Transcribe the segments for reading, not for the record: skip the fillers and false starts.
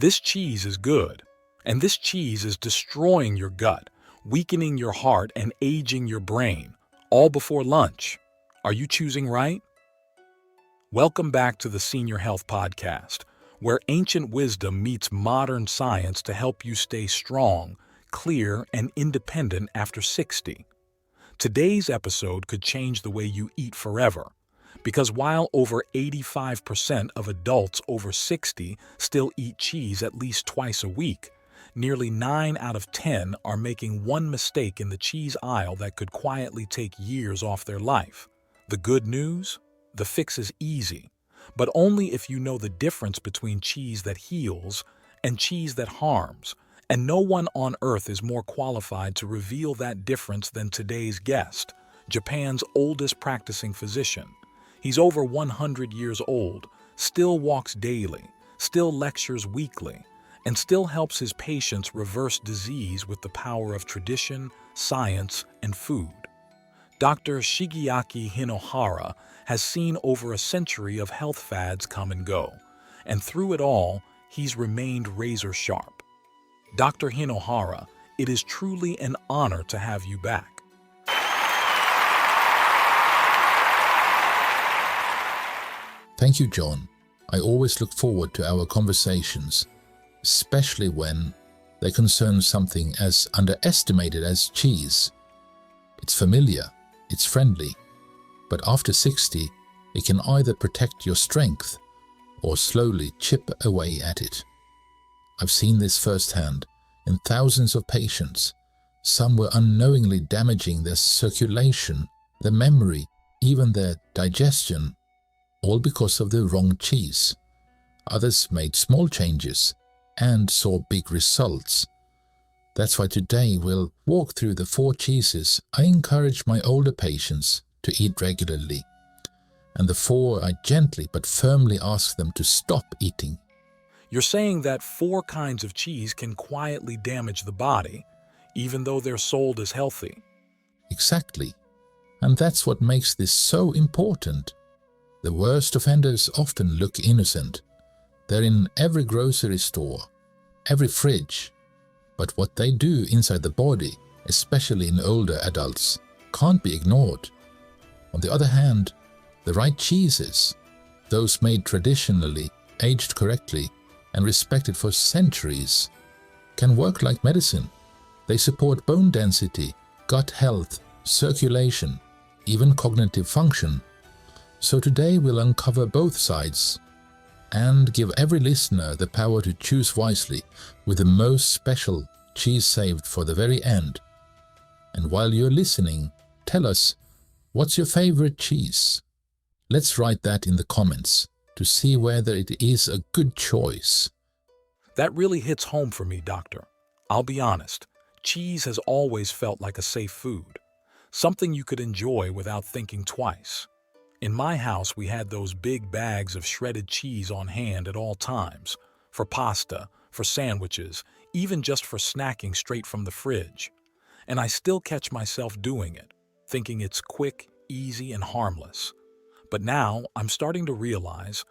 This cheese is good, and this cheese is destroying your gut, weakening your heart, and aging your brain, all before lunch. Are you choosing right? Welcome back to the Senior Health Podcast, where ancient wisdom meets modern science to help you stay strong, clear, and independent after 60. Today's episode could change the way you eat forever, because while over 85% of adults over 60 still eat cheese at least twice a week, nearly 9 out of 10 are making one mistake in the cheese aisle that could quietly take years off their life. The good news? The fix is easy, but only if you know the difference between cheese that heals and cheese that harms, and no one on earth is more qualified to reveal that difference than today's guest, Japan's oldest practicing physician. He's over 100 years old, still walks daily, still lectures weekly, and still helps his patients reverse disease with the power of tradition, science, and food. Dr. Shigeaki Hinohara has seen over a century of health fads come and go, and through it all, he's remained razor sharp. Dr. Hinohara, it is truly an honor to have you back. Thank you, John. I always look forward to our conversations, especially when they concern something as underestimated as cheese. It's familiar, it's friendly, but after 60, it can either protect your strength or slowly chip away at it. I've seen this firsthand in thousands of patients. Some were unknowingly damaging their circulation, their memory, even their digestion, all because of the wrong cheese. Others made small changes and saw big results. That's why today we'll walk through the 4 cheeses I encourage my older patients to eat regularly, and the 4 I gently but firmly ask them to stop eating. You're saying that 4 kinds of cheese can quietly damage the body, even though they're sold as healthy. Exactly. And that's what makes this so important. The worst offenders often look innocent. They're in every grocery store, every fridge. But what they do inside the body, especially in older adults, can't be ignored. On the other hand, the right cheeses, those made traditionally, aged correctly, and respected for centuries, can work like medicine. They support bone density, gut health, circulation, even cognitive function. So today we'll uncover both sides and give every listener the power to choose wisely, with the most special cheese saved for the very end. And while you're listening, tell us, what's your favorite cheese? Let's write that in the comments to see whether it is a good choice. That really hits home for me, Doctor. I'll be honest, cheese has always felt like a safe food, something you could enjoy without thinking twice. In my house, we had those big bags of shredded cheese on hand at all times, for pasta, for sandwiches, even just for snacking straight from the fridge. And I still catch myself doing it, thinking it's quick, easy, and harmless. But now I'm starting to realize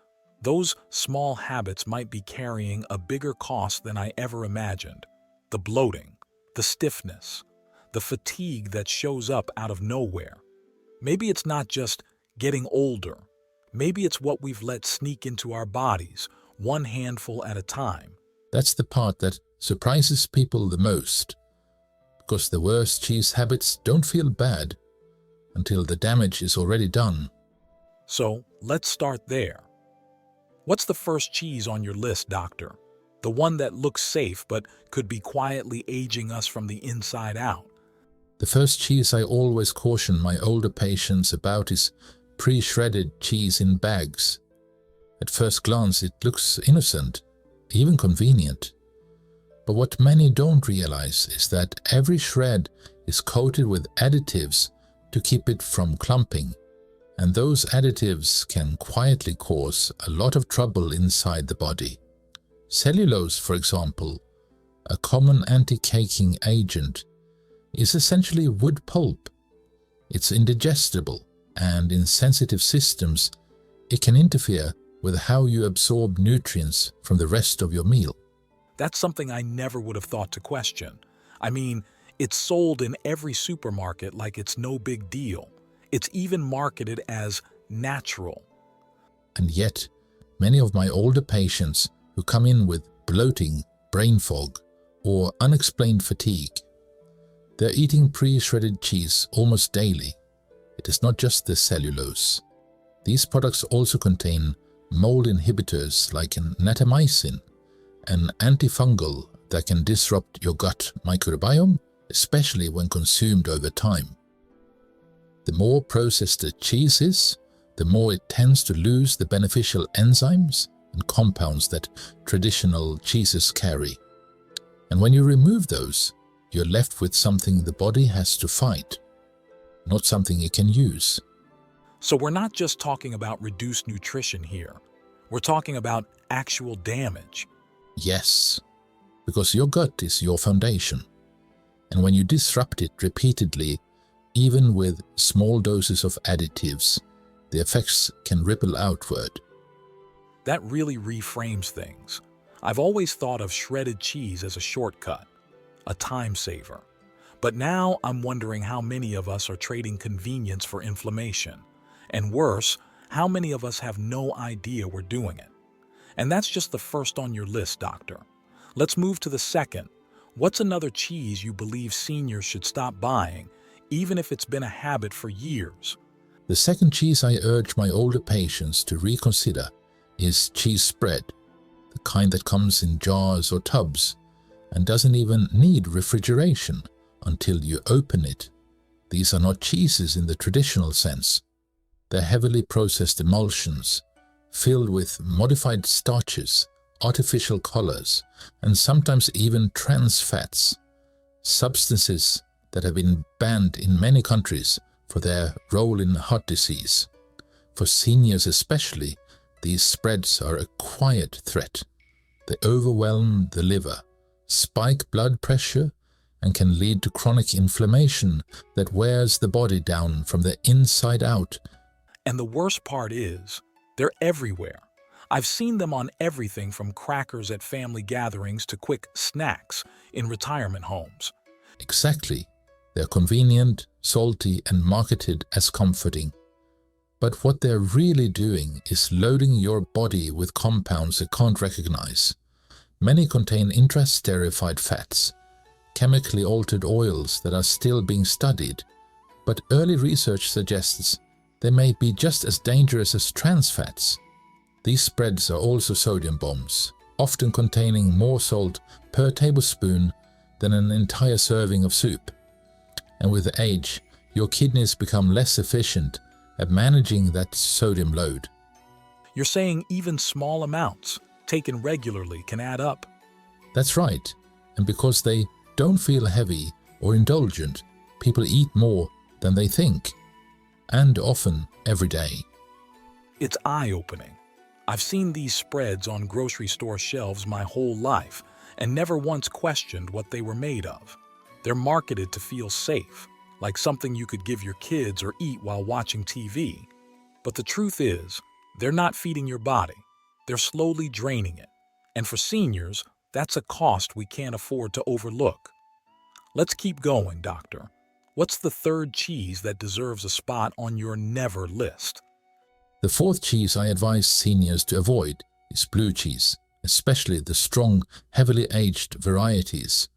those small habits might be carrying a bigger cost than I ever imagined. The bloating, the stiffness, the fatigue that shows up out of nowhere. Maybe it's not just getting older. Maybe it's what we've let sneak into our bodies, one handful at a time. That's the part that surprises people the most, because the worst cheese habits don't feel bad until the damage is already done. So let's start there. What's the first cheese on your list, Doctor? The one that looks safe but could be quietly aging us from the inside out. The first cheese I always caution my older patients about is pre-shredded cheese in bags. At first glance, it looks innocent, even convenient. But what many don't realize is that every shred is coated with additives to keep it from clumping. And those additives can quietly cause a lot of trouble inside the body. Cellulose, for example, a common anti-caking agent, is essentially wood pulp. It's indigestible, and in sensitive systems, it can interfere with how you absorb nutrients from the rest of your meal. That's something I never would have thought to question. I mean, it's sold in every supermarket like it's no big deal. It's even marketed as natural. And yet, many of my older patients who come in with bloating, brain fog, or unexplained fatigue, they're eating pre-shredded cheese almost daily. It is not just the cellulose. These products also contain mold inhibitors like natamycin, an antifungal that can disrupt your gut microbiome, especially when consumed over time. The more processed the cheese is, the more it tends to lose the beneficial enzymes and compounds that traditional cheeses carry. And when you remove those, you're left with something the body has to fight, not something it can use. So we're not just talking about reduced nutrition here. We're talking about actual damage. Yes, because your gut is your foundation. And when you disrupt it repeatedly, even with small doses of additives, the effects can ripple outward. That really reframes things. I've always thought of shredded cheese as a shortcut, a time saver. But now I'm wondering how many of us are trading convenience for inflammation. And worse, how many of us have no idea we're doing it. And that's just the first on your list, doctor. Let's move to the second. What's another cheese you believe seniors should stop buying, even if it's been a habit for years? The second cheese I urge my older patients to reconsider is cheese spread, the kind that comes in jars or tubs and doesn't even need refrigeration until you open it. These are not cheeses in the traditional sense. They're heavily processed emulsions, filled with modified starches, artificial colors, and sometimes even trans fats, substances that have been banned in many countries for their role in heart disease. For seniors especially, these spreads are a quiet threat. They overwhelm the liver, spike blood pressure, and can lead to chronic inflammation that wears the body down from the inside out. And the worst part is, they're everywhere. I've seen them on everything from crackers at family gatherings to quick snacks in retirement homes. Exactly. They're convenient, salty, and marketed as comforting. But what they're really doing is loading your body with compounds it can't recognize. Many contain intra-esterified fats, chemically altered oils that are still being studied, but early research suggests they may be just as dangerous as trans fats. These spreads are also sodium bombs, often containing more salt per tablespoon than an entire serving of soup. And with age, your kidneys become less efficient at managing that sodium load. You're saying even small amounts, taken regularly, can add up? That's right. And because they don't feel heavy or indulgent, people eat more than they think, and often every day. It's eye-opening. I've seen these spreads on grocery store shelves my whole life and never once questioned what they were made of. They're marketed to feel safe, like something you could give your kids or eat while watching TV. But the truth is, they're not feeding your body. They're slowly draining it. And for seniors, that's a cost we can't afford to overlook. Let's keep going, doctor. What's the third cheese that deserves a spot on your never list? The fourth cheese I advise seniors to avoid is blue cheese, especially the strong, heavily aged varieties.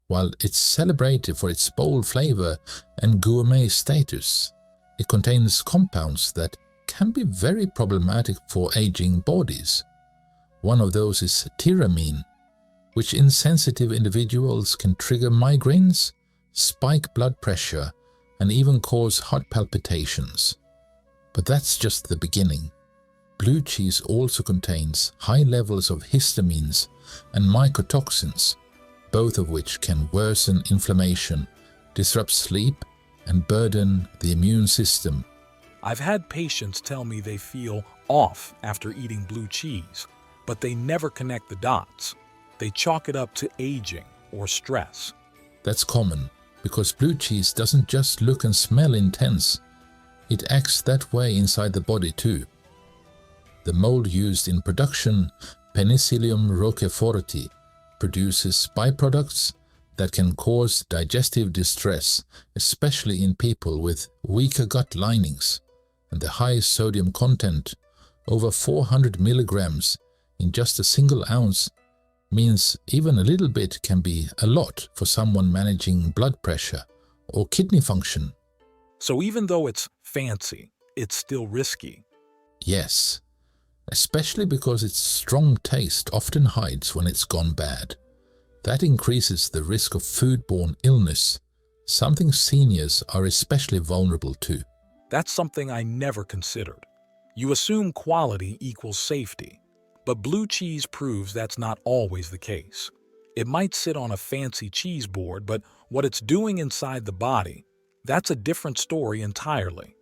While it's celebrated for its bold flavor and gourmet status, it contains compounds that can be very problematic for aging bodies. One of those is tyramine, which in sensitive individuals can trigger migraines, spike blood pressure, and even cause heart palpitations. But that's just the beginning. Blue cheese also contains high levels of histamines and mycotoxins, both of which can worsen inflammation, disrupt sleep, and burden the immune system. I've had patients tell me they feel off after eating blue cheese, but they never connect the dots. They chalk it up to aging or stress. That's common, because blue cheese doesn't just look and smell intense. It acts that way inside the body too. The mold used in production, Penicillium roqueforti, produces byproducts that can cause digestive distress, especially in people with weaker gut linings, and the high sodium content, over 400 milligrams in just a single ounce, means even a little bit can be a lot for someone managing blood pressure or kidney function. So even though it's fancy, it's still risky. Yes, especially because its strong taste often hides when it's gone bad. That increases the risk of foodborne illness, something seniors are especially vulnerable to. That's something I never considered. You assume quality equals safety, but blue cheese proves that's not always the case. It might sit on a fancy cheese board, but what it's doing inside the body, that's a different story entirely.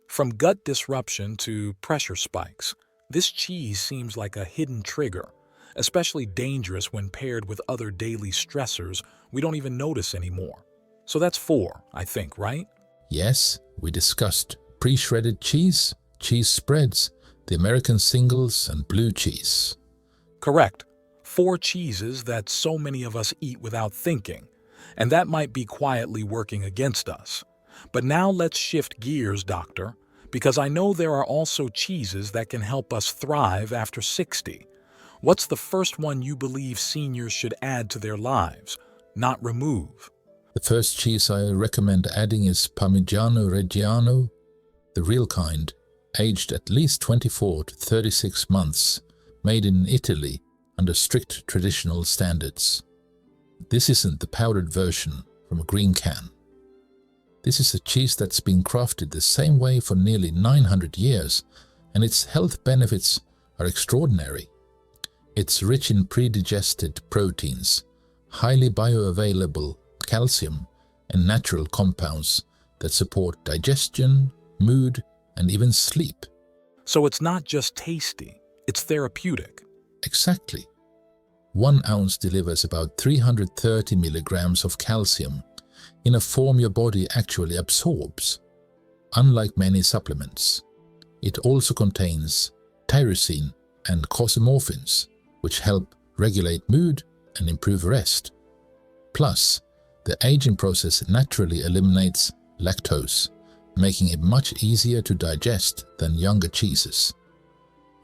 From gut disruption to pressure spikes, this cheese seems like a hidden trigger, especially dangerous when paired with other daily stressors we don't even notice anymore. So that's 4, I think, right? Yes, we discussed pre-shredded cheese, cheese spreads, the American singles, and blue cheese. Correct. 4 cheeses that so many of us eat without thinking, and that might be quietly working against us. But now let's shift gears, doctor, because I know there are also cheeses that can help us thrive after 60. What's the first one you believe seniors should add to their lives, not remove? The first cheese I recommend adding is Parmigiano Reggiano, the real kind, aged at least 24 to 36 months, made in Italy under strict traditional standards. This isn't the powdered version from a green can. This is a cheese that's been crafted the same way for nearly 900 years, and its health benefits are extraordinary. It's rich in pre-digested proteins, highly bioavailable calcium, and natural compounds that support digestion, mood, and even sleep. So it's not just tasty, it's therapeutic. Exactly. 1 ounce delivers about 330 milligrams of calcium in a form your body actually absorbs. Unlike many supplements, it also contains tyrosine and cosmorphins, which help regulate mood and improve rest. Plus, the aging process naturally eliminates lactose, making it much easier to digest than younger cheeses.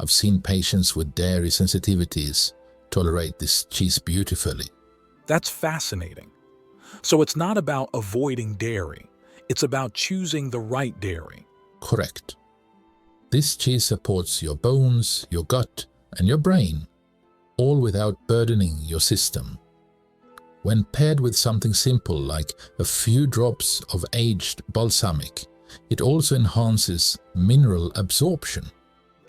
I've seen patients with dairy sensitivities tolerate this cheese beautifully. That's fascinating. So it's not about avoiding dairy, it's about choosing the right dairy. Correct. This cheese supports your bones, your gut, and your brain, all without burdening your system. When paired with something simple like a few drops of aged balsamic, it also enhances mineral absorption.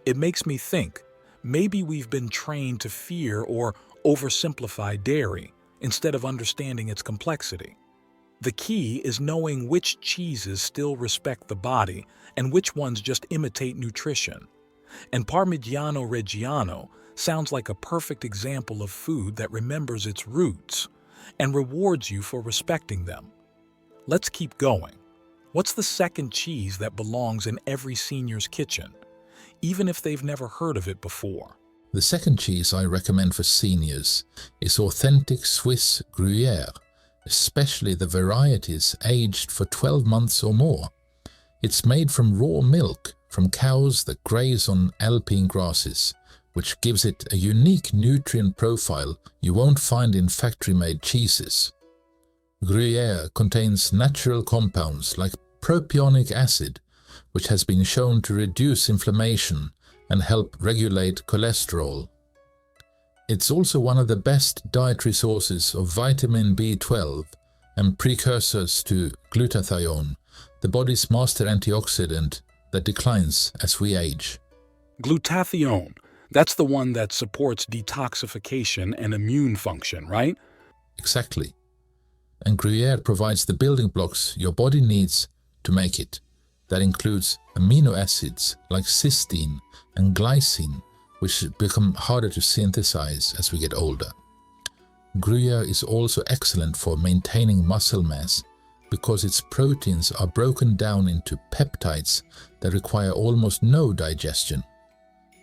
It makes me think, maybe we've been trained to fear or oversimplify dairy instead of understanding its complexity. The key is knowing which cheeses still respect the body and which ones just imitate nutrition. And Parmigiano Reggiano sounds like a perfect example of food that remembers its roots and rewards you for respecting them. Let's keep going. What's the second cheese that belongs in every senior's kitchen, even if they've never heard of it before? The second cheese I recommend for seniors is authentic Swiss Gruyère, especially the varieties aged for 12 months or more. It's made from raw milk from cows that graze on alpine grasses, which gives it a unique nutrient profile you won't find in factory-made cheeses. Gruyère contains natural compounds like propionic acid, which has been shown to reduce inflammation and help regulate cholesterol. It's also one of the best dietary sources of vitamin B12 and precursors to glutathione, the body's master antioxidant that declines as we age. Glutathione, that's the one that supports detoxification and immune function, right? Exactly. And Gruyère provides the building blocks your body needs to make it. That includes amino acids like cysteine and glycine, which become harder to synthesize as we get older. Gruyère is also excellent for maintaining muscle mass because its proteins are broken down into peptides that require almost no digestion.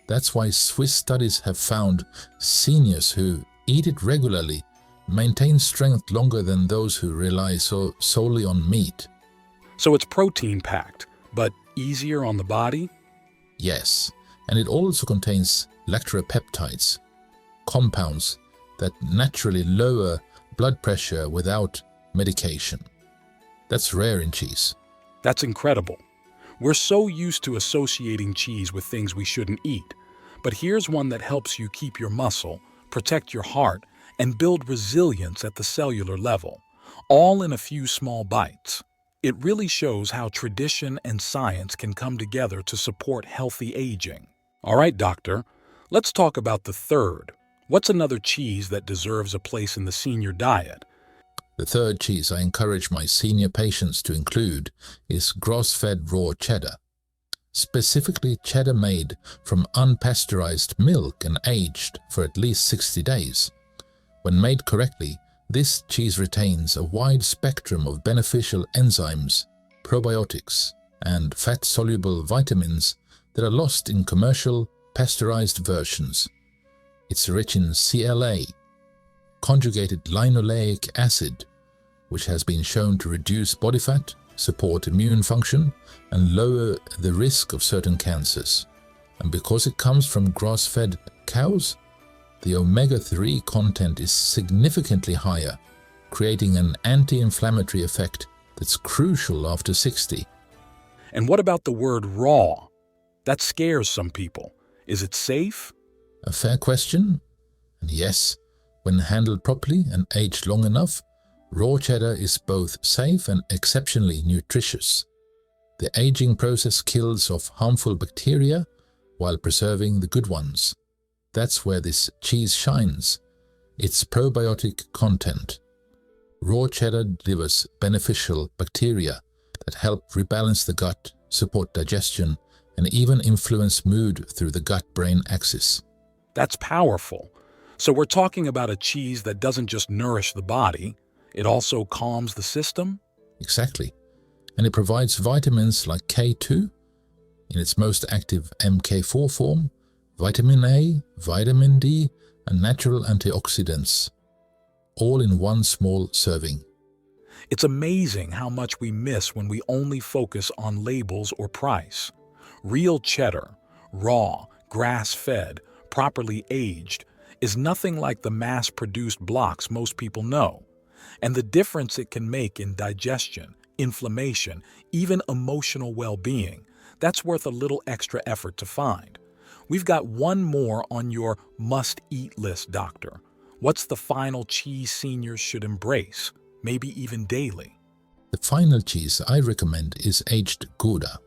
That's why Swiss studies have found seniors who eat it regularly, maintain strength longer than those who rely solely on meat. So it's protein-packed, but easier on the body? Yes, and it also contains lactopeptides, compounds that naturally lower blood pressure without medication. That's rare in cheese. That's incredible. We're so used to associating cheese with things we shouldn't eat, but here's one that helps you keep your muscle, protect your heart, and build resilience at the cellular level, all in a few small bites. It really shows how tradition and science can come together to support healthy aging. All right, doctor, let's talk about the third. What's another cheese that deserves a place in the senior diet? The third cheese I encourage my senior patients to include is grass-fed raw cheddar, specifically cheddar made from unpasteurized milk and aged for at least 60 days. When made correctly, this cheese retains a wide spectrum of beneficial enzymes, probiotics, and fat-soluble vitamins that are lost in commercial, pasteurized versions. It's rich in CLA, conjugated linoleic acid, which has been shown to reduce body fat, support immune function, and lower the risk of certain cancers. And because it comes from grass-fed cows, the omega-3 content is significantly higher, creating an anti-inflammatory effect that's crucial after 60. And what about the word raw? That scares some people. Is it safe? A fair question. And yes, when handled properly and aged long enough, raw cheddar is both safe and exceptionally nutritious. The aging process kills off harmful bacteria while preserving the good ones. That's where this cheese shines, its probiotic content. Raw cheddar delivers beneficial bacteria that help rebalance the gut, support digestion, and even influence mood through the gut-brain axis. That's powerful. So we're talking about a cheese that doesn't just nourish the body, it also calms the system? Exactly. And it provides vitamins like K2 in its most active MK4 form, vitamin A, vitamin D, and natural antioxidants, all in one small serving. It's amazing how much we miss when we only focus on labels or price. Real cheddar, raw, grass-fed, properly aged, is nothing like the mass-produced blocks most people know. And the difference it can make in digestion, inflammation, even emotional well-being, that's worth a little extra effort to find. We've got one more on your must-eat list, doctor. What's the final cheese seniors should embrace, maybe even daily? The final cheese I recommend is aged Gouda,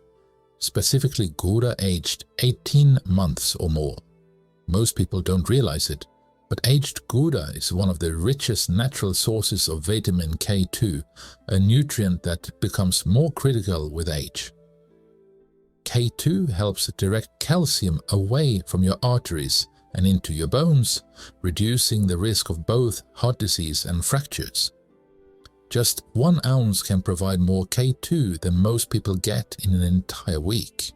specifically Gouda aged 18 months or more. Most people don't realize it, but aged Gouda is one of the richest natural sources of vitamin K2, a nutrient that becomes more critical with age. K2 helps direct calcium away from your arteries and into your bones, reducing the risk of both heart disease and fractures. Just 1 ounce can provide more K2 than most people get in an entire week.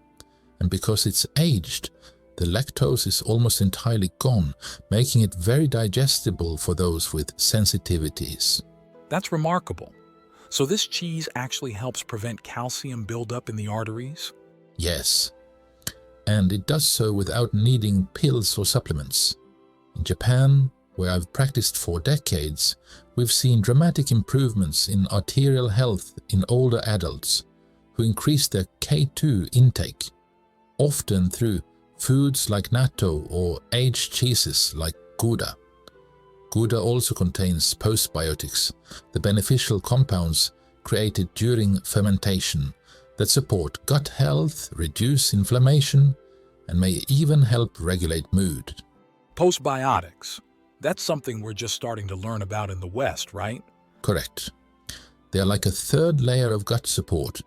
And because it's aged, the lactose is almost entirely gone, making it very digestible for those with sensitivities. That's remarkable. So this cheese actually helps prevent calcium buildup in the arteries? Yes, and it does so without needing pills or supplements. In Japan, where I've practiced for decades, we've seen dramatic improvements in arterial health in older adults who increase their K2 intake, often through foods like natto or aged cheeses like Gouda. Gouda also contains postbiotics, the beneficial compounds created during fermentation that support gut health, reduce inflammation, and may even help regulate mood. Postbiotics. That's something we're just starting to learn about in the West, right? Correct. They are like a third layer of gut support,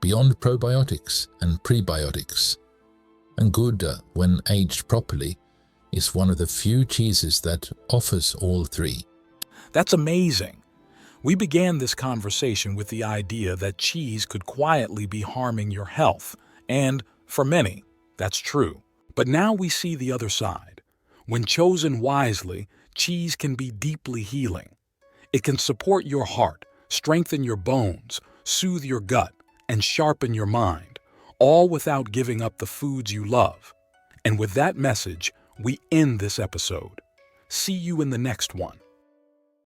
beyond probiotics and prebiotics. And Gouda, when aged properly, is one of the few cheeses that offers all three. That's amazing. We began this conversation with the idea that cheese could quietly be harming your health, and for many, that's true. But now we see the other side. When chosen wisely, cheese can be deeply healing. It can support your heart, strengthen your bones, soothe your gut, and sharpen your mind, all without giving up the foods you love. And with that message, we end this episode. See you in the next one.